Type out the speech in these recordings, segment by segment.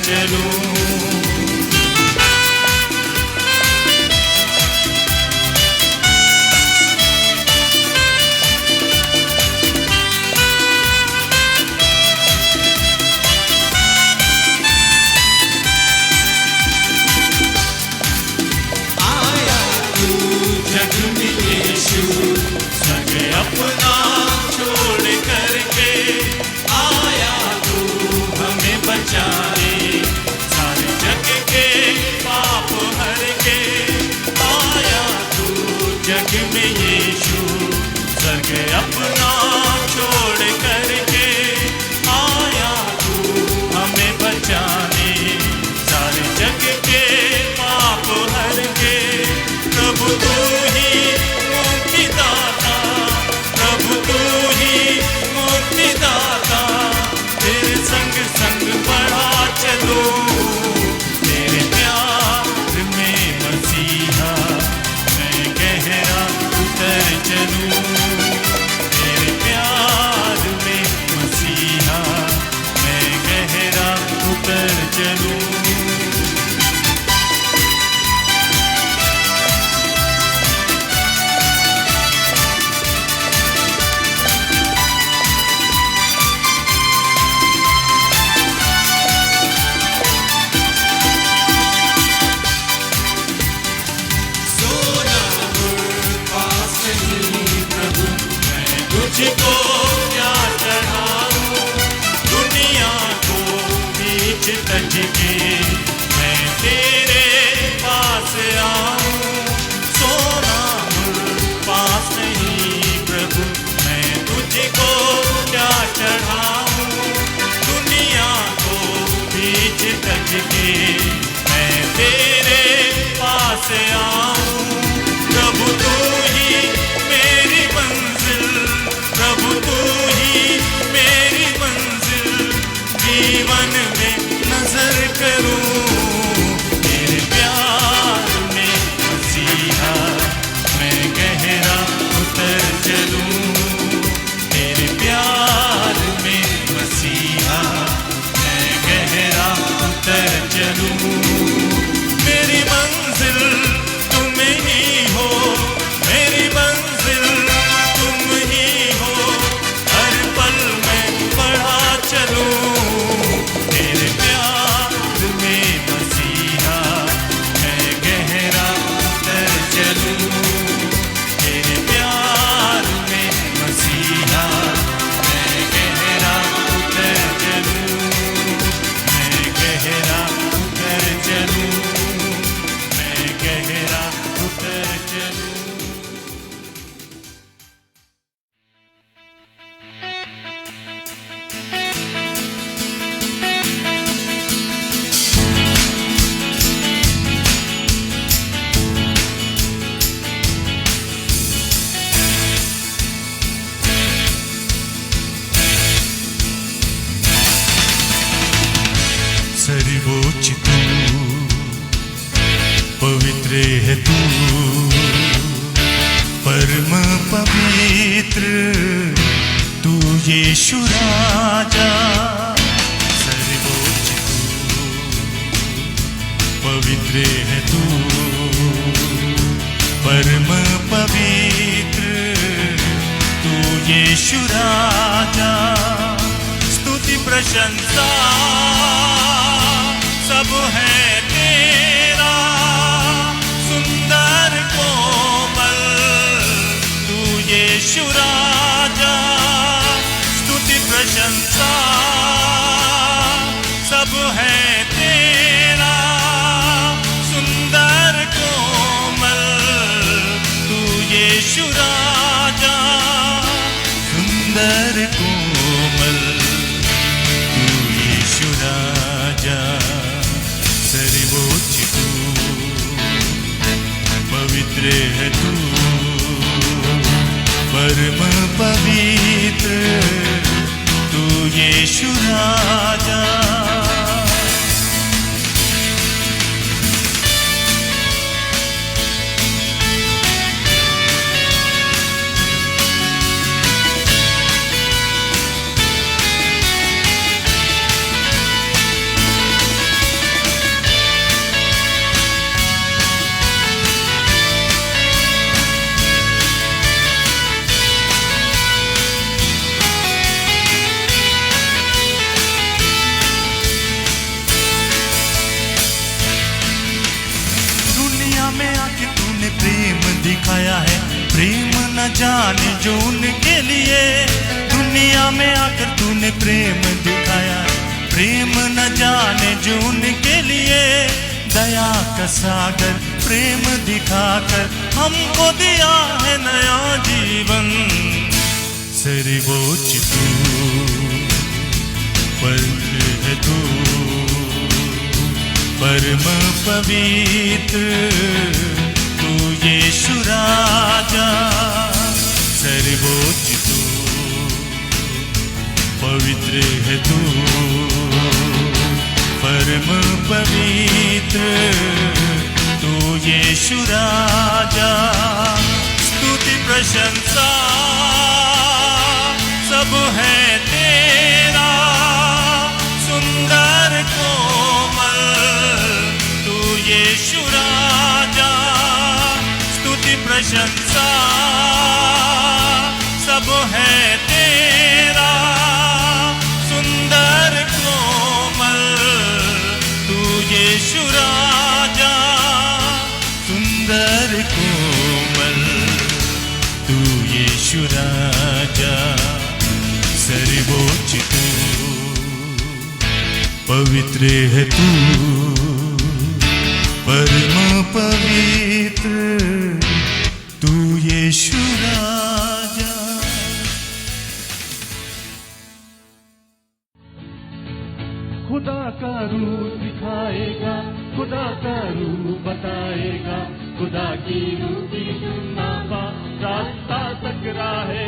चलूं। अपना छोड़ करके आया तू हमें बचाने, सारे जग के पाप हर के आया तू जग में यीशु। स्वर्ग अपना छोड़ करके आया तू हमें बचाने, सारे जग के पाप हर के। प्रभु तू ही मुक्तिदाता, प्रभु तू ही मुक्तिदाता, तेरे संग संग बढ़ा चलो, तेरे प्यार में मसीहा मैं गहरा उतर चलूं। तेरे प्यार में मसीहा मैं गहरा उतर चलूं। तुझको क्या चढ़ाऊं, दुनिया को बीच तज के मैं तेरे पास आऊं। सोना पास नहीं प्रभु मैं तुझको क्या चढ़ाऊं, दुनिया को बीच तज के मैं तेरे पास आऊं। प्रभु तू ही मेरी मंजिल, प्रभु तू ही मेरी मंजिल, जीवन में नजर करूं। तेरे प्यार में मसीहा मैं गहरा उतर चलूं। तेरे प्यार में मसीहा मैं गहरा उतर चलूं। मेरी मंजिल तुम ही हो, मेरी मंजिल तुम ही हो, हर पल में बढ़ा चलूं। तेरे प्यार में मसीहा मैं गहरा उतर चलूं। तेरे प्यार में मसीहा मैं गहरा उतर चलूं। मैं गहरा उतर चलूं, मैं गहरा उतर चलूं। सर्वोच्च तू पवित्र है तू, परम पवित्र तू यीशु राजा। सर्वोच्च तू पवित्र है तू, परम पवित्र तू यीशु राजा। स्तुति प्रशंसा सब है तेरा, सुंदर कोमल तू यीशु राजा। स्तुति प्रशंसा सब है तेरा, सुंदर कोमल तू यीशु राजा। सुंदर कोमल तू यीशु राजा। सर्वोच्च तू पवित्र है तू, परम पवित्र तू यीशु राजा। जाने जो उनके लिए दुनिया में आकर तूने प्रेम दिखाया। प्रेम न जाने जो उनके लिए दया का सागर प्रेम दिखाकर हमको दिया है नया जीवन। सर्वोच्च तू पवित्र है तू, परम पवित्र तू यीशु राजा। सर्वोच्च तू पवित्र है तू, परम पवित्र तू यीशु राजा। स्तुति प्रशंसा सब है तेरा, सुंदर कोमल तू यीशु राजा। स्तुति प्रशंसा सब है तेरा, सुंदर कोमल तू यीशु राजा। सुंदर कोमल तू यीशु राजा। सर्वोच्च तू पवित्र है तू, परम पवित्र तू यीशु राजा। खुदा का रूह दिखाएगा, खुदा का रूह बताएगा, खुदा की रूह की सुनावा रास्ता सकरा है।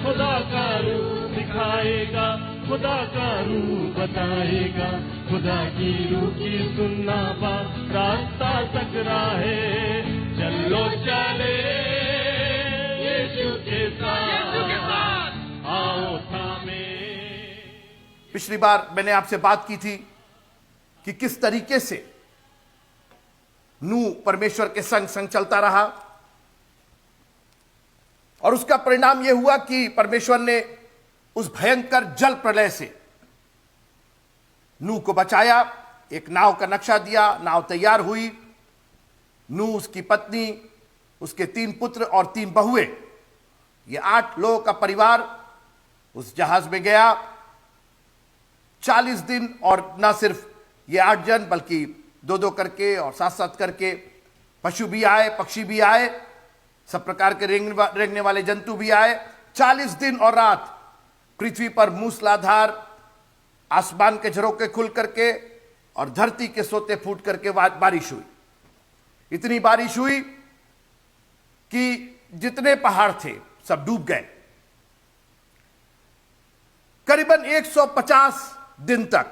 खुदा का रूह दिखाएगा, खुदा का रूह बताएगा, खुदा की रूह की सुनावा रास्ता सकरा है। चलो चले यीशु के साथ, आओ थामे। पिछली बार मैंने आपसे बात की थी कि किस तरीके से नूह परमेश्वर के संग संग चलता रहा और उसका परिणाम यह हुआ कि परमेश्वर ने उस भयंकर जल प्रलय से नूह को बचाया। एक नाव का नक्शा दिया, नाव तैयार हुई। नूह, उसकी पत्नी, उसके 3 पुत्र और 3 बहुएं, ये 8 लोगों का परिवार उस जहाज में गया। 40 दिन, और ना सिर्फ ये 8 जन बल्कि 2-2 करके और 7-7 करके पशु भी आए, पक्षी भी आए, सब प्रकार के रेंगने वाले जंतु भी आए। 40 दिन और रात पृथ्वी पर मूसलाधार आसमान के झरोके खुल करके और धरती के सोते फूट करके बारिश हुई। इतनी बारिश हुई कि जितने पहाड़ थे सब डूब गए। करीबन 150 दिन तक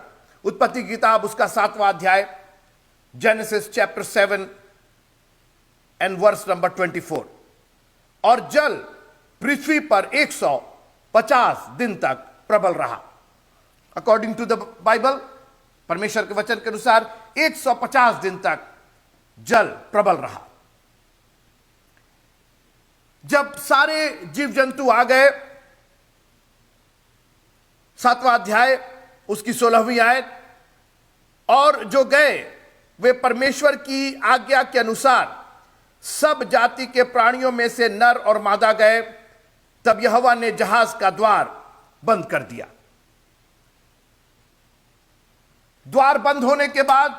उत्पत्ति की किताब उसका 7वां अध्याय, Genesis chapter 7 and verse number 24, और जल पृथ्वी पर 150 दिन तक प्रबल रहा। अकॉर्डिंग टू द बाइबल, परमेश्वर के वचन के अनुसार 150 दिन तक जल प्रबल रहा। जब सारे जीव जंतु आ गए, 7वां अध्याय उसकी 16वीं आयत, और जो गए वे परमेश्वर की आज्ञा के अनुसार सब जाति के प्राणियों में से नर और मादा गए। तब यहोवा ने जहाज का द्वार बंद कर दिया। द्वार बंद होने के बाद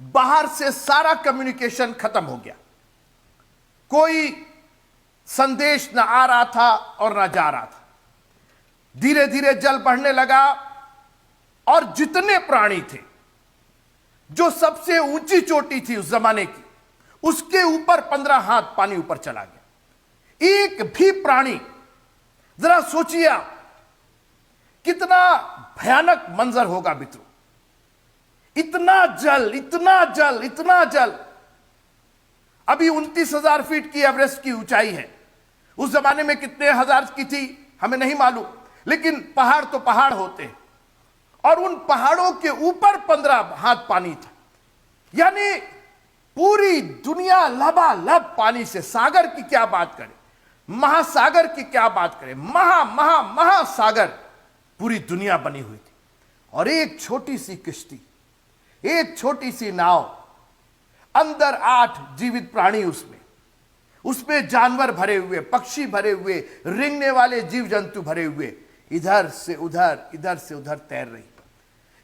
बाहर से सारा कम्युनिकेशन खत्म हो गया। कोई संदेश न आ रहा था और न जा रहा था। धीरे धीरे जल बढ़ने लगा और जितने प्राणी थे, जो सबसे ऊंची चोटी थी उस जमाने की, उसके ऊपर 15 हाथ पानी ऊपर चला गया। एक भी प्राणी, जरा सोचिए कितना भयानक मंजर होगा मित्रों। इतना जल, इतना जल, इतना जल। अभी 29,000 फीट की एवरेस्ट की ऊंचाई है। उस जमाने में कितने हजार की थी हमें नहीं मालूम, लेकिन पहाड़ तो पहाड़ होते हैं, और उन पहाड़ों के ऊपर 15 हाथ पानी था। यानी पूरी दुनिया लबालब पानी से, सागर की क्या बात करें, महासागर की क्या बात करें, महासागर, पूरी दुनिया बनी हुई थी। और एक छोटी सी किश्ती, एक छोटी सी नाव, अंदर 8 जीवित प्राणी उसमें। उसमें जानवर भरे हुए, पक्षी भरे हुए, रेंगने वाले जीव जंतु भरे हुए, इधर से उधर तैर रही।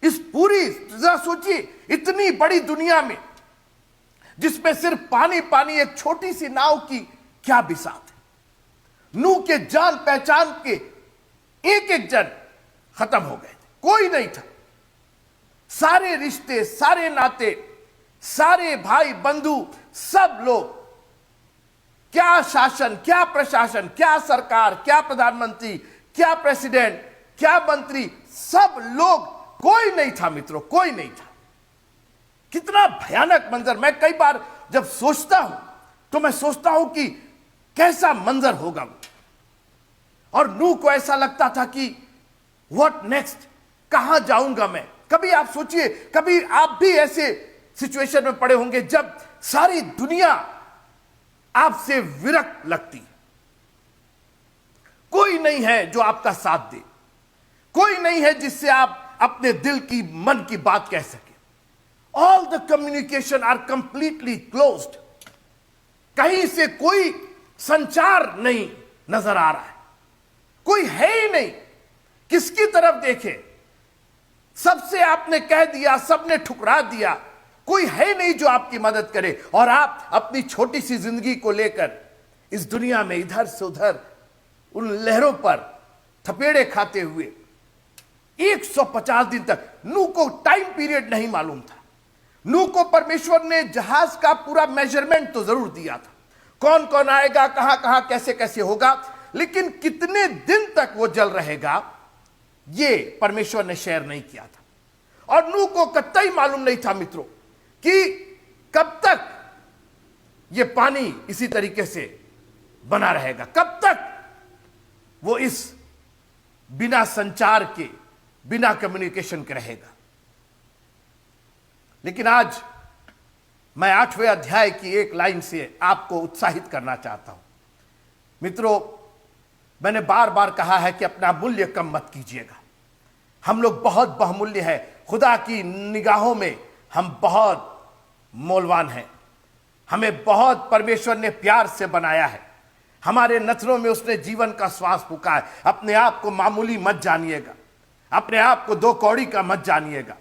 इस पूरी, जरा सोचिए, इतनी बड़ी दुनिया में जिसमें सिर्फ पानी पानी, एक छोटी सी नाव की क्या बिसात है। नूह के जान पहचान के एक एक जन खत्म हो गए थे, कोई नहीं था। सारे रिश्ते, सारे नाते, सारे भाई बंधु, सब लोग, क्या शासन, क्या प्रशासन, क्या सरकार, क्या प्रधानमंत्री, क्या प्रेसिडेंट, क्या मंत्री, सब लोग, कोई नहीं था मित्रों, कोई नहीं था। कितना भयानक मंजर। मैं कई बार जब सोचता हूं तो मैं सोचता हूं कि कैसा मंजर होगा वो। और नूह को ऐसा लगता था कि व्हाट नेक्स्ट, कहां जाऊंगा मैं। कभी आप सोचिए, कभी आप भी ऐसे सिचुएशन में पड़े होंगे जब सारी दुनिया आपसे विरक्त लगती है। कोई नहीं है जो आपका साथ दे, कोई नहीं है जिससे आप अपने दिल की, मन की बात कह सके। All the communication are completely closed. कहीं से कोई संचार नहीं नजर आ रहा है, कोई है ही नहीं। किसकी तरफ देखे, सबसे आपने कह दिया, सबने ठुकरा दिया, कोई है नहीं जो आपकी मदद करे। और आप अपनी छोटी सी जिंदगी को लेकर इस दुनिया में इधर से उधर उन लहरों पर थपेड़े खाते हुए 150 दिन तक। नूह को टाइम पीरियड नहीं मालूम था। नूह को परमेश्वर ने जहाज का पूरा मेजरमेंट तो जरूर दिया था, कौन कौन आएगा, कहां कहां कैसे कैसे होगा, लेकिन कितने दिन तक वो जल रहेगा ये परमेश्वर ने शेयर नहीं किया था। और नूह को कतई मालूम नहीं था मित्रों कि कब तक ये पानी इसी तरीके से बना रहेगा, कब तक वो इस बिना संचार के, बिना कम्युनिकेशन के रहेगा। लेकिन आज मैं 8वें अध्याय की एक लाइन से आपको उत्साहित करना चाहता हूं। मित्रों, मैंने बार बार कहा है कि अपना मूल्य कम मत कीजिएगा। हम लोग बहुत बहुमूल्य हैं, खुदा की निगाहों में हम बहुत मूल्यवान हैं। हमें बहुत परमेश्वर ने प्यार से बनाया है, हमारे नथनों में उसने जीवन का श्वास फूंका है। अपने आप को मामूली मत जानिएगा, अपने आप को 2 कौड़ी का मत जानिएगा,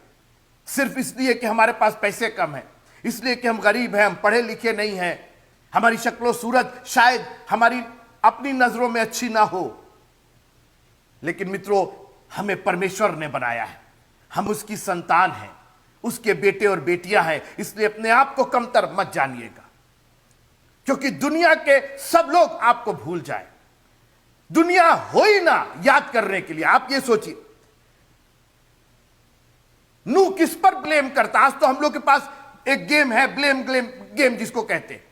सिर्फ इसलिए कि हमारे पास पैसे कम है, इसलिए कि हम गरीब हैं, हम पढ़े लिखे नहीं हैं, हमारी शक्लो सूरत शायद हमारी अपनी नजरों में अच्छी ना हो। लेकिन मित्रों, हमें परमेश्वर ने बनाया है, हम उसकी संतान हैं, उसके बेटे और बेटियां हैं। इसलिए अपने आप को कमतर मत जानिएगा, क्योंकि दुनिया के सब लोग आपको भूल जाए, दुनिया हो ही ना याद करने के लिए। आप ये सोचिए, नूह किस पर ब्लेम करता। आज तो हम लोग के पास एक गेम है, ब्लेम गेम जिसको कहते हैं।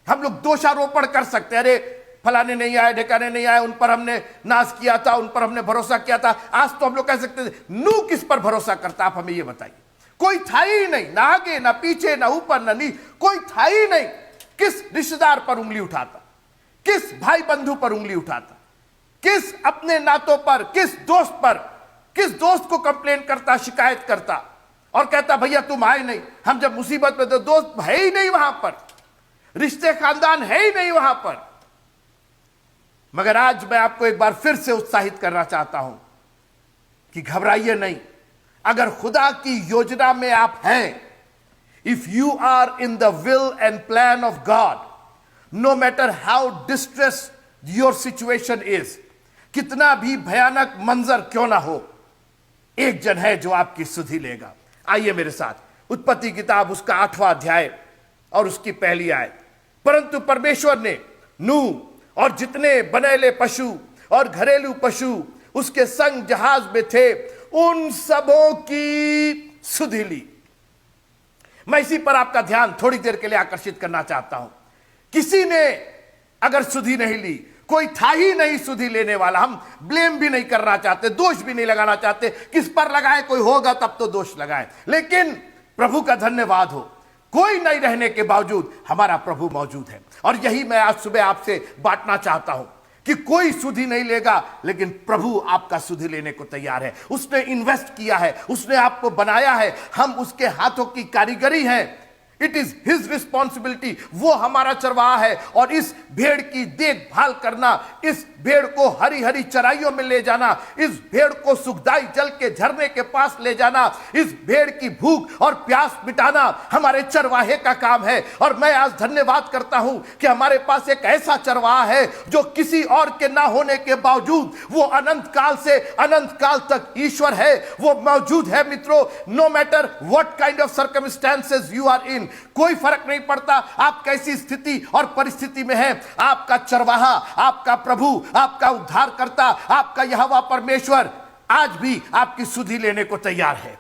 हम लोग दोषारोपण कर सकते हैं, अरे फलाने नहीं आए, ढेकाने नहीं आए, उन पर हमने नाश किया था, उन पर हमने भरोसा किया था। आज तो हम लोग कह सकते हैं नूह किस पर भरोसा करता। आप हमें ये बताइए, कोई था ही नहीं, ना आगे ना पीछे, ना ऊपर ना नीचे, कोई था ही नहीं। किस रिश्तेदार पर उंगली उठाता, किस भाई बंधु पर उंगली उठाता, किस अपने नातों पर, किस दोस्त पर, किस दोस्त को कंप्लेन करता, शिकायत करता और कहता भैया तुम आए नहीं, हम जब मुसीबत में, तो दोस्त है ही नहीं वहां पर, रिश्ते खानदान है ही नहीं वहां पर। मगर आज मैं आपको एक बार फिर से उत्साहित करना चाहता हूं कि घबराइए नहीं। अगर खुदा की योजना में आप हैं, if you are in the will and plan of God, no matter how distress your situation is, कितना भी भयानक मंजर क्यों ना हो, एक जन है जो आपकी सुधि लेगा। आइए मेरे साथ उत्पत्ति किताब उसका 8वां अध्याय और उसकी पहली आयत। परंतु परमेश्वर ने नूह और जितने बनेले पशु और घरेलू पशु उसके संग जहाज में थे, उन सबों की सुधि ली। मैं इसी पर आपका ध्यान थोड़ी देर के लिए आकर्षित करना चाहता हूं। किसी ने अगर सुधि नहीं ली, कोई था ही नहीं सुधि लेने वाला। हम ब्लेम भी नहीं करना चाहते, दोष भी नहीं लगाना चाहते, किस पर लगाए, कोई होगा तब तो दोष लगाए। लेकिन प्रभु का धन्यवाद हो, कोई नहीं रहने के बावजूद हमारा प्रभु मौजूद है। और यही मैं आज सुबह आपसे बांटना चाहता हूं कि कोई सुधि नहीं लेगा, लेकिन प्रभु आपका सुधि लेने को तैयार है। उसने इन्वेस्ट किया है, उसने आपको बनाया है, हम उसके हाथों की कारीगरी हैं। इट इज हिज रिस्पॉन्सिबिलिटी, वो हमारा चरवाहा है। और इस भेड़ की देखभाल करना, इस भेड़ को हरी हरी चराइयों में ले जाना, इस भेड़ को सुखदाई जल के झरने के पास ले जाना, इस भेड़ की भूख और प्यास मिटाना हमारे चरवाहे का काम है। और मैं आज धन्यवाद करता हूं कि हमारे पास एक ऐसा चरवाहा है जो किसी और के ना होने के बावजूद वो अनंत काल से अनंत काल तक ईश्वर है, वो मौजूद है। मित्रों, no matter what kind of circumstances you are in, कोई फर्क नहीं पड़ता आप कैसी स्थिति और परिस्थिति में हैं, आपका चरवाहा, आपका प्रभु, आपका उद्धारकर्ता, आपका यहोवा परमेश्वर आज भी आपकी सुधि लेने को तैयार है।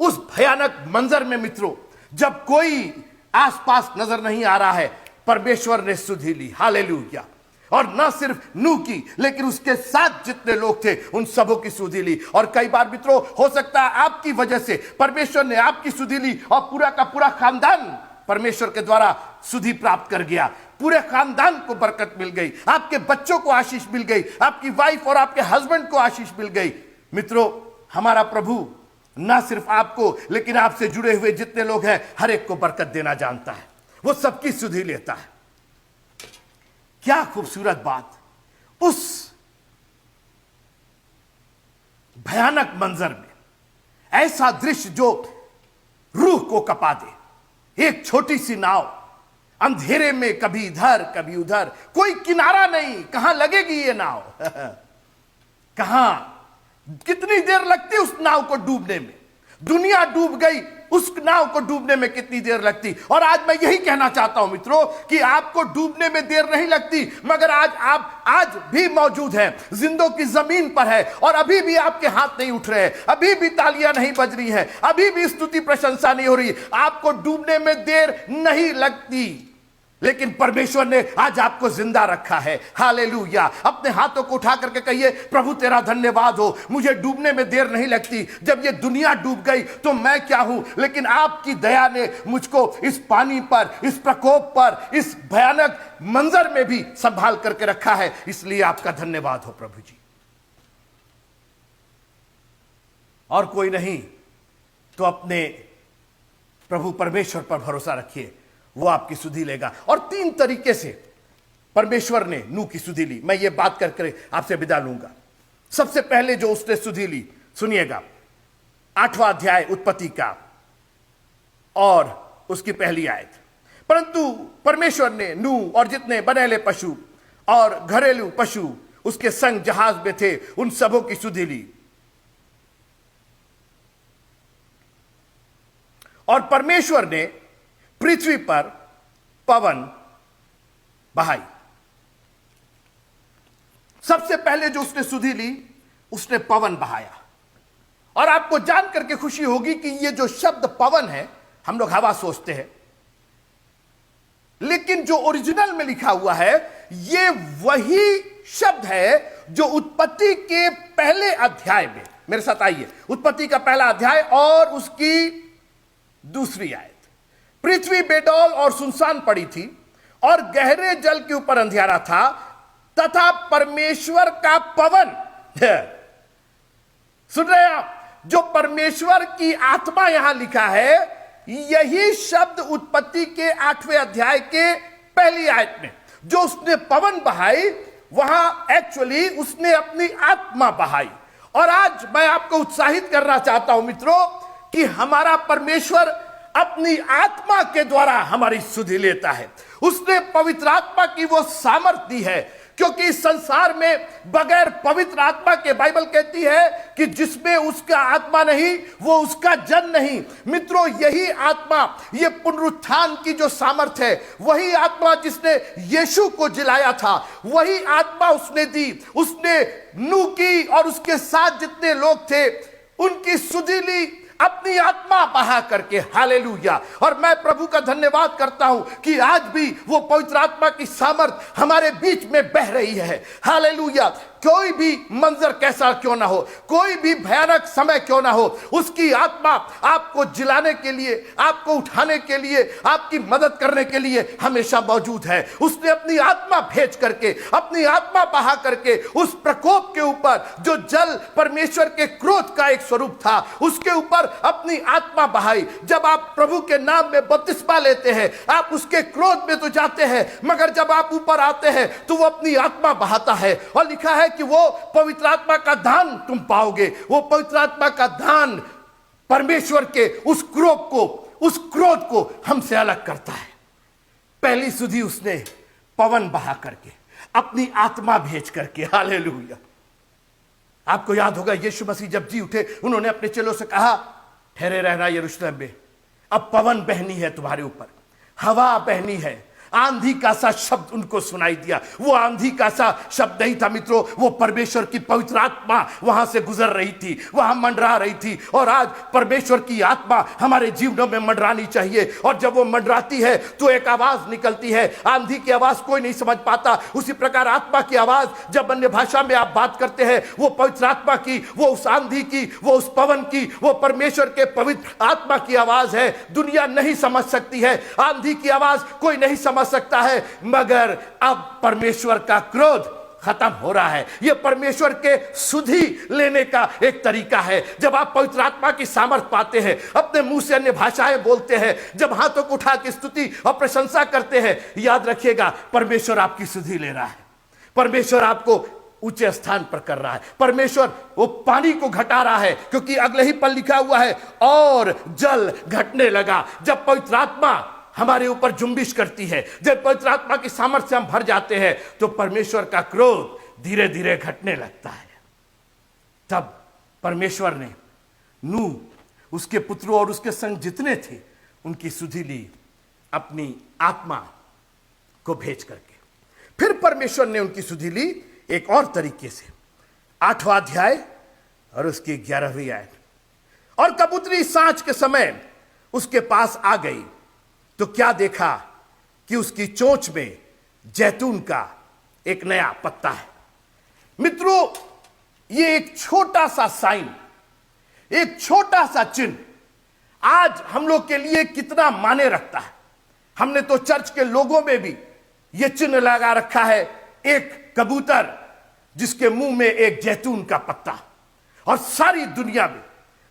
उस भयानक मंजर में मित्रों, जब कोई आसपास नजर नहीं आ रहा है, परमेश्वर ने सुधि ली। हालेलुया। और न सिर्फ नूह की, लेकिन उसके साथ जितने लोग थे उन सबों की सुधि ली। और कई बार मित्रों, हो सकता है आपकी वजह से परमेश्वर ने आपकी सुधि ली और पूरा का पूरा खानदान परमेश्वर के द्वारा सुधि प्राप्त कर गया। पूरे खानदान को बरकत मिल गई, आपके बच्चों को आशीष मिल गई, आपकी वाइफ और आपके हस्बैंड को आशीष मिल गई। मित्रों, हमारा प्रभु ना सिर्फ आपको, लेकिन आपसे जुड़े हुए जितने लोग हैं हर एक को बरकत देना जानता है, वो सबकी सुधि लेता है। क्या खूबसूरत बात। उस भयानक मंजर में ऐसा दृश्य जो रूह को कपा दे, एक छोटी सी नाव अंधेरे में, कभी इधर कभी उधर, कोई किनारा नहीं, कहां लगेगी ये नाव कहां, कितनी देर लगती उस नाव को डूबने में। दुनिया डूब गई, उस नाव को डूबने में कितनी देर लगती। और आज मैं यही कहना चाहता हूं मित्रों कि आपको डूबने में देर नहीं लगती, मगर आप आज भी मौजूद हैं, जिंदों की जमीन पर है, और अभी भी आपके हाथ नहीं उठ रहे, अभी भी तालियां नहीं बज रही हैं, अभी भी स्तुति प्रशंसा नहीं हो रही, आपको डूबने में देर नहीं लगती। लेकिन परमेश्वर ने आज आपको जिंदा रखा है। हालेलुया। अपने हाथों को उठा करके कहिए, प्रभु तेरा धन्यवाद हो, मुझे डूबने में देर नहीं लगती। जब ये दुनिया डूब गई तो मैं क्या हूं, लेकिन आपकी दया ने मुझको इस पानी पर, इस प्रकोप पर, इस भयानक मंजर में भी संभाल करके रखा है, इसलिए आपका धन्यवाद हो प्रभु जी। और कोई नहीं तो अपने प्रभु परमेश्वर पर भरोसा रखिए, वो आपकी सुधि लेगा। और 3 तरीके से परमेश्वर ने नूह की सुधि ली। मैं ये बात करके आपसे विदा लूंगा। सबसे पहले जो उसने सुधि ली, सुनिएगा, 8वां अध्याय उत्पत्ति का और उसकी पहली आयत। परंतु परमेश्वर ने नूह और जितने बनेले पशु और घरेलू पशु उसके संग जहाज में थे उन सबों की सुधि ली। और परमेश्वर ने पृथ्वी पर पवन बहाई। सबसे पहले जो उसने सुधि ली, उसने पवन बहाया। और आपको जान करके खुशी होगी कि ये जो शब्द पवन है, हम लोग हवा सोचते हैं, लेकिन जो ओरिजिनल में लिखा हुआ है, ये वही शब्द है जो उत्पत्ति के पहले अध्याय में, मेरे साथ आइए, उत्पत्ति का पहला अध्याय और उसकी दूसरी आयत। पृथ्वी बेडौल और सुनसान पड़ी थी और गहरे जल के ऊपर अंधियारा था, तथा परमेश्वर का पवन, सुन रहे हैं आप, जो परमेश्वर की आत्मा यहां लिखा है, यही शब्द उत्पत्ति के 8वें अध्याय के पहली आयत में जो उसने पवन बहाई, वहां एक्चुअली उसने अपनी आत्मा बहाई। और आज मैं आपको उत्साहित करना चाहता हूं मित्रों कि हमारा परमेश्वर अपनी आत्मा के द्वारा हमारी सुधि लेता है। उसने पवित्र आत्मा की वो सामर्थ्य दी है, क्योंकि इस संसार में बगैर पवित्र आत्मा के, बाइबल कहती है कि जिसमें उसका आत्मा नहीं वो उसका जन नहीं। मित्रों, यही आत्मा, ये पुनरुत्थान की जो सामर्थ्य है, वही आत्मा जिसने यीशु को जिलाया था, वही आत्मा उसने दी। उसने नूह की और उसके साथ जितने लोग थे उनकी सुधि ली, अपनी आत्मा बहा करके। हालेलुया। और मैं प्रभु का धन्यवाद करता हूं कि आज भी वो पवित्र आत्मा की सामर्थ हमारे बीच में बह रही है। हालेलुया। कोई भी मंजर कैसा क्यों ना हो, कोई भी भयानक समय क्यों ना हो, उसकी आत्मा आपको जिलाने के लिए, आपको उठाने के लिए, आपकी मदद करने के लिए हमेशा मौजूद है। उसने अपनी आत्मा भेज करके, अपनी आत्मा बहा करके उस प्रकोप के ऊपर, जो जल परमेश्वर के क्रोध का एक स्वरूप था, उसके ऊपर अपनी आत्मा बहाई। जब आप प्रभु के नाम में बपतिस्मा लेते हैं, आप उसके क्रोध में तो जाते हैं, मगर जब आप ऊपर आते हैं तो वो अपनी आत्मा बहाता है। और लिखा है कि वो पवित्र आत्मा का दान तुम पाओगे। वो पवित्र आत्मा का दान परमेश्वर के उस क्रोध को हमसे अलग करता है। पहली सुधि उसने पवन बहा करके, अपनी आत्मा भेज करके। हालेलुया। आपको याद होगा यीशु मसीह जब जी उठे, उन्होंने अपने चेलों से कहा, ठहरे रहना यरूशलेम में, अब पवन बहनी है तुम्हारे ऊपर, हवा बहनी है। आंधी का सा शब्द उनको सुनाई दिया। वो आंधी का सा शब्द नहीं था मित्रों, वो परमेश्वर की पवित्र आत्मा वहां से गुजर रही थी, वहां मंडरा रही थी। और आज परमेश्वर की आत्मा हमारे जीवनों में मंडरानी चाहिए। और जब वो मंडराती है तो एक आवाज निकलती है। आंधी की आवाज कोई नहीं समझ पाता, उसी प्रकार आत्मा की आवाज जब अन्य भाषा में आप बात करते हैं, वो पवित्र आत्मा की, वो उस आंधी की, वो उस पवन की, वो परमेश्वर के पवित्र आत्मा की आवाज है। दुनिया नहीं समझ सकती है, आंधी की आवाज कोई नहीं समझ सकता है, मगर अब परमेश्वर का क्रोध खत्म हो रहा है। यह परमेश्वर के सुधि लेने का एक तरीका है। जब आप पवित्र आत्मा की सामर्थ पाते हैं, अपने मुंह से अन्य भाषाएं बोलते हैं, जब हाथों को उठा के स्तुति और प्रशंसा करते हैं, याद रखिएगा परमेश्वर आपकी सुधि ले रहा है। परमेश्वर आपको ऊंचे स्थान पर कर रहा है। परमेश्वर वो पानी को घटा रहा है, क्योंकि अगले ही पल लिखा हुआ है, और जल घटने लगा। जब पवित्र आत्मा हमारे ऊपर जुम्बिश करती है, जब पवित्र आत्मा की सामर्थ्य से हम भर जाते हैं, तो परमेश्वर का क्रोध धीरे धीरे घटने लगता है। तब परमेश्वर ने नूह, उसके पुत्रों और उसके संग जितने थे, उनकी सुधि ली अपनी आत्मा को भेज करके। फिर परमेश्वर ने उनकी सुधि ली एक और तरीके से। 8वां अध्याय और उसकी 11वीं आयत। और कबूतरी सांझ के समय उसके पास आ गई, तो क्या देखा कि उसकी चोंच में जैतून का एक नया पत्ता है। मित्रों, ये एक छोटा सा साइन, एक छोटा सा चिन्ह आज हम लोग के लिए कितना माने रखता है। हमने तो चर्च के लोगों में भी यह चिन्ह लगा रखा है, एक कबूतर जिसके मुंह में एक जैतून का पत्ता। और सारी दुनिया में,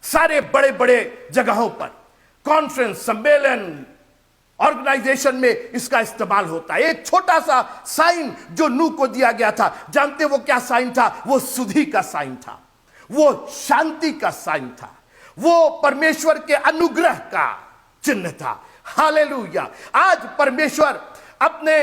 सारे बड़े बड़े जगहों पर, कॉन्फ्रेंस, सम्मेलन, ऑर्गेनाइजेशन में इसका इस्तेमाल होता है। एक छोटा सा साइन जो नूह को दिया गया था, जानते वो क्या साइन था? वो सुधि का साइन था, वो शांति का साइन था, वो परमेश्वर के अनुग्रह का चिन्ह था। हालेलुया। आज परमेश्वर अपने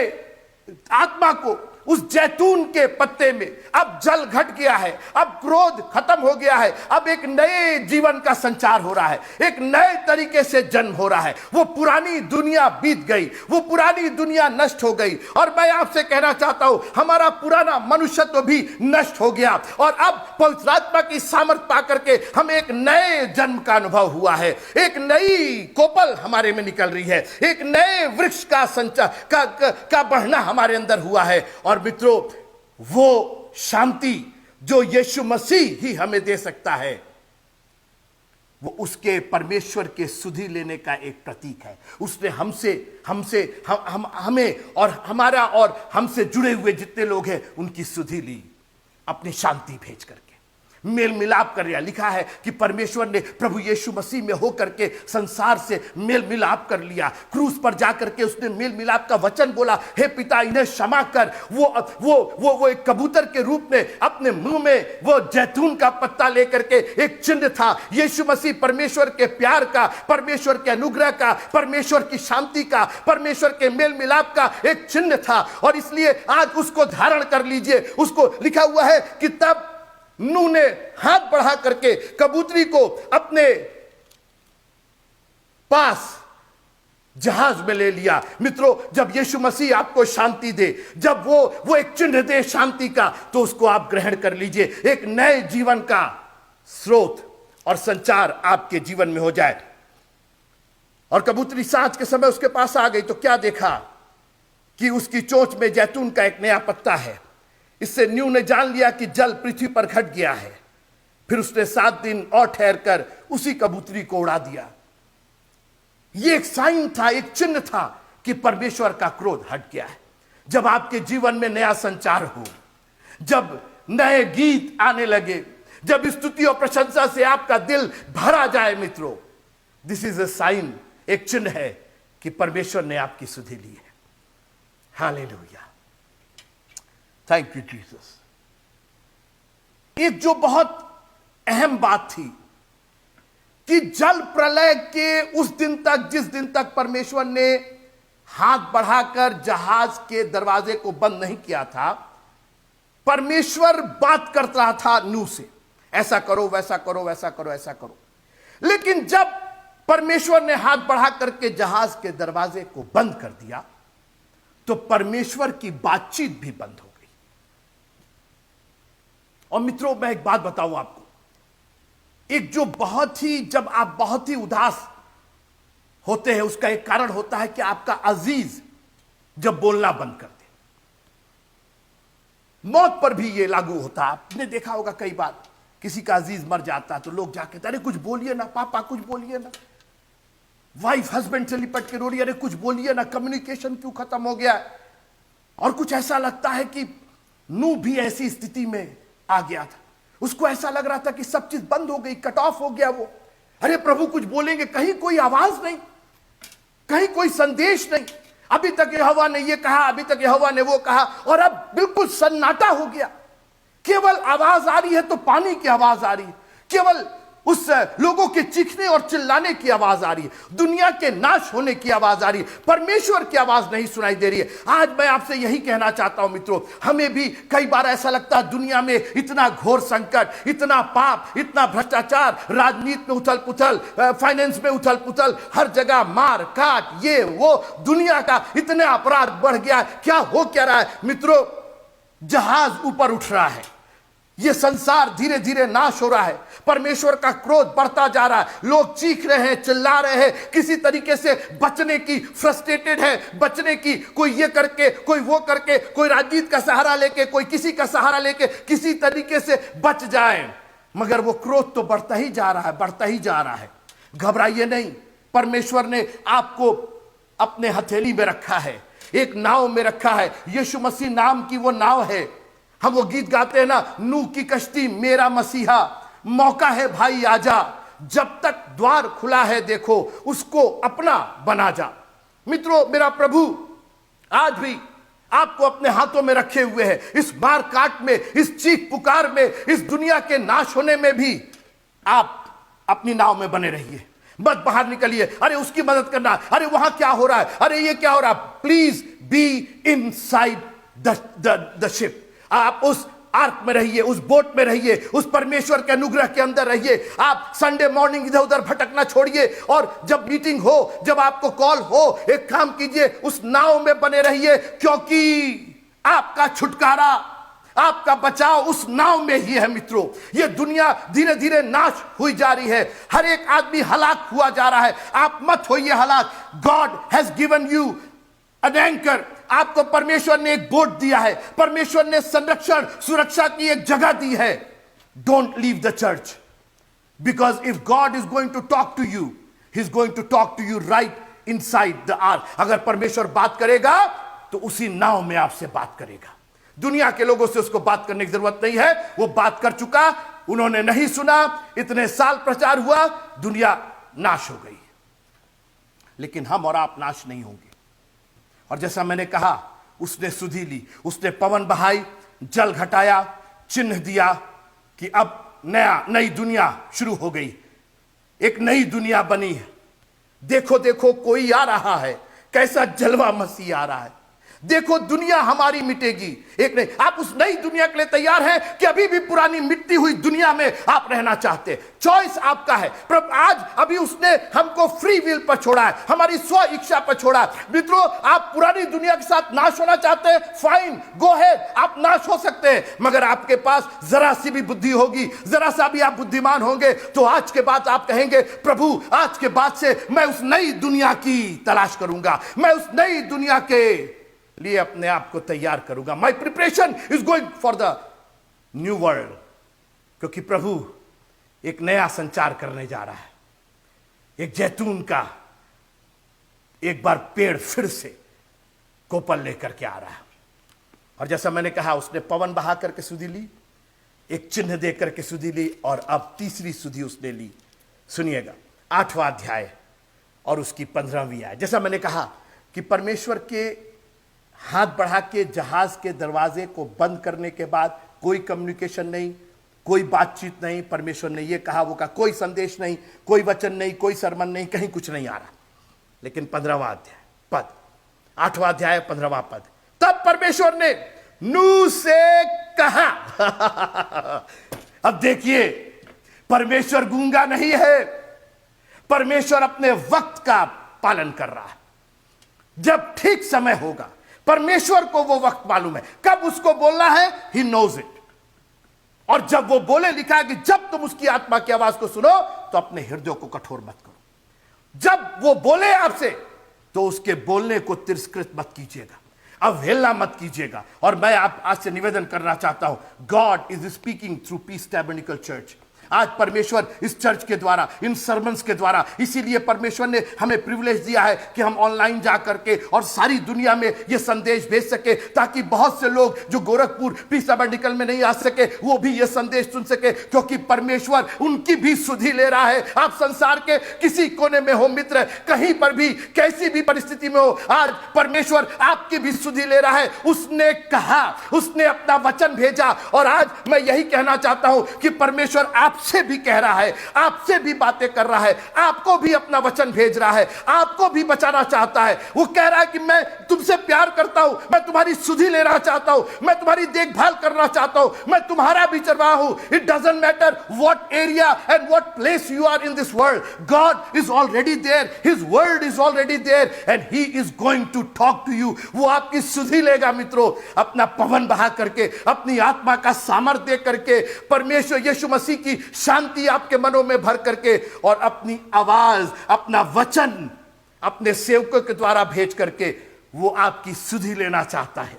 आत्मा को उस जैतून के पत्ते में, अब जल घट गया है, अब क्रोध खत्म हो गया है, अब एक नए जीवन का संचार हो रहा है, एक नए तरीके से जन्म हो रहा है। वो पुरानी दुनिया बीत गई, वो पुरानी दुनिया नष्ट हो गई। और मैं आपसे कहना चाहता हूं, हमारा पुराना मनुष्यत्व भी नष्ट हो गया, और अब पवित्र आत्मा की सामर्थ पाकर के हमें एक नए जन्म का अनुभव हुआ है। एक नई कोपल हमारे में निकल रही है, एक नए वृक्ष का संचार का बढ़ना हमारे अंदर हुआ है। और मित्रों, वो शांति जो यीशु मसीह ही हमें दे सकता है, वो उसके परमेश्वर के सुधि लेने का एक प्रतीक है। उसने हमें और हमारा और हमसे जुड़े हुए जितने लोग हैं, उनकी सुधि ली, अपनी शांति भेज करके मेल मिलाप कर लिया। लिखा है कि परमेश्वर ने प्रभु यीशु मसीह में होकर के संसार से मेल मिलाप कर लिया। क्रूस पर जाकर के उसने मेल मिलाप का वचन बोला, हे पिता इन्हें क्षमा कर। वो एक कबूतर के रूप में अपने मुंह में वो जैतून का पत्ता लेकर के एक चिन्ह था। यीशु मसीह परमेश्वर के प्यार का, परमेश्वर के अनुग्रह का, परमेश्वर की शांति का, परमेश्वर के मेल मिलाप का एक चिन्ह था। और इसलिए आज उसको धारण कर लीजिए। उसको लिखा हुआ है कि तब नूह ने हाथ बढ़ा करके कबूतरी को अपने पास जहाज में ले लिया। मित्रों, जब यीशु मसीह आपको शांति दे, जब वो एक चिन्ह दे शांति का, तो उसको आप ग्रहण कर लीजिए। एक नए जीवन का स्रोत और संचार आपके जीवन में हो जाए। और कबूतरी सांझ के समय उसके पास आ गई, तो क्या देखा कि उसकी चोंच में जैतून का एक नया पत्ता है। इससे न्यू ने जान लिया कि जल पृथ्वी पर घट गया है। फिर उसने 7 दिन और ठहरकर उसी कबूतरी को उड़ा दिया। यह एक साइन था, एक चिन्ह था कि परमेश्वर का क्रोध हट गया है। जब आपके जीवन में नया संचार हो, जब नए गीत आने लगे, जब स्तुति और प्रशंसा से आपका दिल भरा जाए मित्रों, दिस इज अ साइन, एक चिन्ह है कि परमेश्वर ने आपकी सुधि ली है। Hallelujah, thank you Jesus. एक जो बहुत अहम बात थी कि जल प्रलय के उस दिन तक, जिस दिन तक परमेश्वर ने हाथ बढ़ाकर जहाज के दरवाजे को बंद नहीं किया था, परमेश्वर बात करता रहा था नूह से, ऐसा करो, वैसा करो, वैसा करो, ऐसा करो। लेकिन जब परमेश्वर ने हाथ बढ़ा करके जहाज के दरवाजे को बंद कर दिया, तो परमेश्वर की बातचीत भी बंद हो गई। और मित्रों, मैं एक बात बताऊं आपको, एक जो बहुत ही, जब आप बहुत ही उदास होते हैं, उसका एक कारण होता है कि आपका अजीज जब बोलना बंद कर दे। मौत पर भी यह लागू होता है। आपने देखा होगा कई बार किसी का अजीज मर जाता है तो लोग जाके, अरे कुछ बोलिए ना पापा, कुछ बोलिए ना। वाइफ हस्बैंड से लिपट के रो रही है, अरे कुछ बोलिए ना, कम्युनिकेशन क्यों खत्म हो गया। और कुछ ऐसा लगता है कि नूह भी ऐसी स्थिति में आ गया था। उसको ऐसा लग रहा था कि सब चीज बंद हो गई, कट ऑफ हो गया वो। अरे प्रभु कुछ बोलेंगे, कहीं कोई आवाज नहीं, कहीं कोई संदेश नहीं। अभी तक यहोवा ने ये कहा, अभी तक यहोवा ने वो कहा, और अब बिल्कुल सन्नाटा हो गया। केवल आवाज आ रही है तो पानी की आवाज आ रही है, केवल उस लोगों के चीखने और चिल्लाने की आवाज आ रही है, दुनिया के नाश होने की आवाज आ रही है, परमेश्वर की आवाज नहीं सुनाई दे रही है। आज मैं आपसे यही कहना चाहता हूं मित्रों, हमें भी कई बार ऐसा लगता है दुनिया में इतना घोर संकट, इतना पाप, इतना भ्रष्टाचार, राजनीति में उथल पुथल, फाइनेंस में उथल पुथल, हर जगह मार काट, ये वो, दुनिया का इतना अपराध बढ़ गया, क्या हो क्या रहा है मित्रों। जहाज ऊपर उठ रहा है, यह संसार धीरे धीरे नाश हो रहा है, परमेश्वर का क्रोध बढ़ता जा रहा है, लोग चीख रहे हैं, चिल्ला रहे हैं, किसी तरीके से बचने की, फ्रस्ट्रेटेड है बचने की, कोई ये करके, कोई वो करके, कोई राजनीति का सहारा लेके, कोई किसी का सहारा लेके किसी तरीके से बच जाए। मगर वो क्रोध तो बढ़ता ही जा रहा है, बढ़ता ही जा रहा है। घबराइए नहीं, परमेश्वर ने आपको अपने हथेली में रखा है, एक नाव में रखा है। यीशु मसीह नाम की वो नाव है। हम वो गीत गाते हैं ना, नूह की कश्ती मेरा मसीहा, मौका है भाई आजा, जब तक द्वार खुला है देखो, उसको अपना बना जा। मित्रों, मेरा प्रभु आज भी आपको अपने हाथों में रखे हुए हैं। इस मार काट में, इस चीख पुकार में, इस दुनिया के नाश होने में भी आप अपनी नाव में बने रहिए, मत बाहर निकलिए। अरे उसकी मदद करना, अरे वहां क्या हो रहा है, अरे ये क्या हो रहा है। Please be inside the ship. आप उस आर्क में रहिए, उस बोट में रहिए, उस परमेश्वर के अनुग्रह के अंदर रहिए। आप संडे मॉर्निंग इधर उधर भटकना छोड़िए, और जब मीटिंग हो, जब आपको कॉल हो, एक काम कीजिए, उस नाव में बने रहिए, क्योंकि आपका छुटकारा, आपका बचाव उस नाव में ही है। मित्रों, यह दुनिया धीरे धीरे नाश हुई जा रही है, हर एक आदमी हलाक हुआ जा रहा है। आप मत होइए हलाक। God has given you an anchor. आपको परमेश्वर ने एक बोट दिया है, परमेश्वर ने संरक्षण, सुरक्षा की एक जगह दी है। Don't leave the church, because if God is going to talk to you, he is going to talk to you right inside the ark. अगर परमेश्वर बात करेगा तो उसी नाव में आपसे बात करेगा। दुनिया के लोगों से उसको बात करने की जरूरत नहीं है, वो बात कर चुका, उन्होंने नहीं सुना, इतने साल प्रचार हुआ, दुनिया नाश हो गई। लेकिन हम और आप नाश नहीं होंगे। और जैसा मैंने कहा, उसने सुधि ली, उसने पवन बहाई, जल घटाया, चिन्ह दिया कि अब नई दुनिया शुरू हो गई, एक नई दुनिया बनी है। देखो देखो कोई आ रहा है, कैसा जलवा मसीह आ रहा है। देखो दुनिया हमारी मिटेगी, एक नहीं। आप उस नई दुनिया के लिए तैयार हैं कि अभी भी पुरानी मिटती हुई दुनिया में आप रहना चाहते हैं? चॉइस आपका है। पर आज अभी उसने हमको फ्री विल पर छोड़ा है, हमारी स्व इच्छा पर छोड़ा है। मित्रों, आप पुरानी दुनिया के साथ नाश होना चाहते हैं, फाइन, गो हेड, आप नाश हो सकते हैं। मगर आपके पास जरा सी भी बुद्धि होगी, जरा सा भी आप बुद्धिमान होंगे, तो आज के बाद आप कहेंगे, प्रभु आज के बाद से मैं उस नई दुनिया की तलाश करूंगा, मैं उस नई दुनिया के लिए अपने आप को तैयार करूंगा। माई preparation is going for the new world, क्योंकि प्रभु एक नया संचार करने जा रहा है। एक जैतून का एक बार पेड़ फिर से कोपल लेकर के आ रहा है। और जैसा मैंने कहा, उसने पवन बहा करके सुधि ली, एक चिन्ह दे करके सुधि ली, और अब तीसरी सुधि उसने ली। सुनिएगा 8वां अध्याय और उसकी 15वीं आयत। जैसा मैंने कहा कि परमेश्वर के हाथ बढ़ा के जहाज के दरवाजे को बंद करने के बाद कोई कम्युनिकेशन नहीं, कोई बातचीत नहीं। परमेश्वर ने यह कहा, वो कहा, कोई संदेश नहीं, कोई वचन नहीं, कोई सरमन नहीं, कहीं कुछ नहीं आ रहा। लेकिन 15वां अध्याय पद, 8वां अध्याय 15वां पद, तब परमेश्वर ने नूह से कहा। अब देखिए, परमेश्वर गूंगा नहीं है, परमेश्वर अपने वक्त का पालन कर रहा है। जब ठीक समय होगा, परमेश्वर को वो वक्त मालूम है कब उसको बोलना है, ही नोज इट। और जब वो बोले, लिखा है कि जब तुम उसकी आत्मा की आवाज को सुनो तो अपने हृदय को कठोर मत करो। जब वो बोले आपसे तो उसके बोलने को तिरस्कृत मत कीजिएगा, अवहेलना मत कीजिएगा। और मैं आप आज से निवेदन करना चाहता हूं, God is speaking through Peace Tabernacle Church. आज परमेश्वर इस चर्च के द्वारा, इन सर्मन्स के द्वारा, इसीलिए परमेश्वर ने हमें प्रिविलेज दिया है कि हम ऑनलाइन जा करके और सारी दुनिया में ये संदेश भेज सके, ताकि बहुत से लोग जो गोरखपुर पीस टैबर्नेकल में नहीं आ सके वो भी ये संदेश सुन सके, क्योंकि परमेश्वर उनकी भी सुधि ले रहा है। आप संसार के किसी कोने में हो मित्र, कहीं पर भी, कैसी भी परिस्थिति में हो, आज परमेश्वर आपकी भी सुधि ले रहा है। उसने कहा, उसने अपना वचन भेजा, और आज मैं यही कहना चाहता हूं कि परमेश्वर आपसे भी कह रहा है, आपसे भी बातें कर रहा है, आपको भी अपना वचन भेज रहा है, आपको भी बचाना चाहता है। वो कह रहा है कि मैं तुमसे प्यार करता हूं, मैं तुम्हारी सुधि लेना चाहता हूं, मैं तुम्हारी देखभाल करना चाहता हूं, मैं तुम्हारा भी चरवाहा हूं। It doesn't matter what area and what place you are in this world, God is already there, his word is already there and he is going to talk to you. वो आपकी सुधि लेगा मित्रों, अपना पवन बहा करके, अपनी आत्मा का सामर्थ्य दे करके, परमेश्वर यीशु मसीह की शांति आपके मनों में भर करके, और अपनी आवाज, अपना वचन अपने सेवकों के द्वारा भेज करके वो आपकी सुधि लेना चाहता है।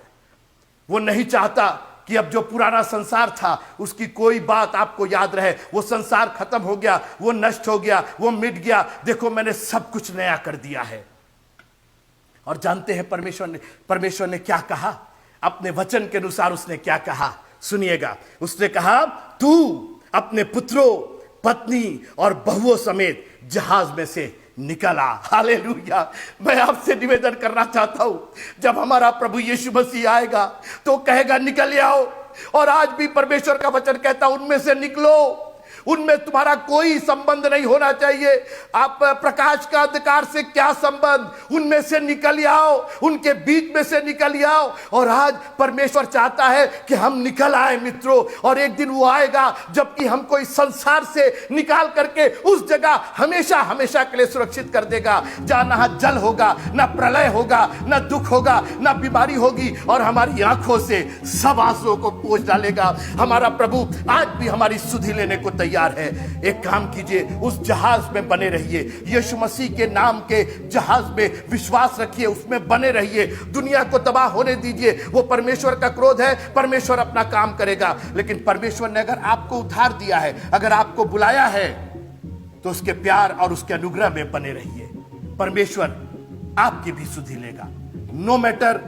वो नहीं चाहता कि अब जो पुराना संसार था उसकी कोई बात आपको याद रहे। वो संसार खत्म हो गया, वो नष्ट हो गया, वो मिट गया, देखो मैंने सब कुछ नया कर दिया है। और जानते हैं परमेश्वर ने क्या कहा, अपने वचन के अनुसार उसने क्या कहा, सुनिएगा। उसने कहा, तू अपने पुत्रों, पत्नी और बहुओं समेत जहाज में से निकला। हालेलुया। मैं आपसे निवेदन करना चाहता हूं, जब हमारा प्रभु यीशु मसीह आएगा तो कहेगा निकल आओ। और आज भी परमेश्वर का वचन कहता है उनमें से निकलो, उनमें तुम्हारा कोई संबंध नहीं होना चाहिए। आप प्रकाश का अंधकार से क्या संबंध, उनमें से निकल आओ, उनके बीच में से निकल आओ। और आज परमेश्वर चाहता है कि हम निकल आए मित्रों, और एक दिन वो आएगा जबकि हमको इस संसार से निकाल करके उस जगह हमेशा हमेशा के लिए सुरक्षित कर देगा, जहां ना जल होगा, ना प्रलय होगा, ना दुख होगा, ना बीमारी होगी, और हमारी आंखों से सब आंसुओं को पोंछ डालेगा। हमारा प्रभु आज भी हमारी सुधि लेने को तैयार है। एक काम कीजिए, उस जहाज में बने रहिए, यीशु मसीह के नाम के जहाज में विश्वास रखिए, उसमें बने रहिए। दुनिया को तबाह होने दीजिए, वो परमेश्वर का क्रोध है, परमेश्वर अपना काम करेगा। लेकिन परमेश्वर ने अगर आपको उद्धार दिया है, अगर आपको बुलाया है, तो उसके प्यार और उसके अनुग्रह में बने रहिए। परमेश्वर आपकी भी सुधि लेगा, no matter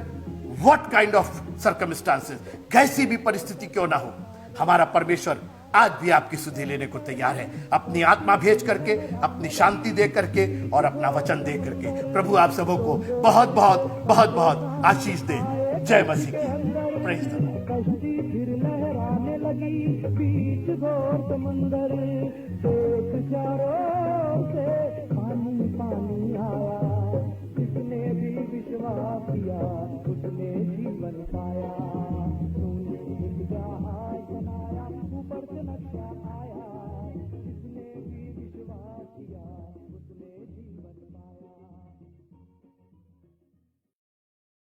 what kind of circumstances, कैसी भी परिस्थिति क्यों ना हो। हमारा परमेश्वर आज भी आपकी सुधि लेने को तैयार है, अपनी आत्मा भेज करके, अपनी शांति दे करके और अपना वचन दे करके। प्रभु आप सबों को बहुत बहुत बहुत बहुत आशीष दे। जय मसीह की। Praise the Lord. कश्ती फिर लहराने लगी बीच घोर समंदर, देख चारों से पानी पानी आया। जिसने भी विश्वास किया उसने जीवन पाया। तूने एक जहाज बनाया, ऊपर से नक्शा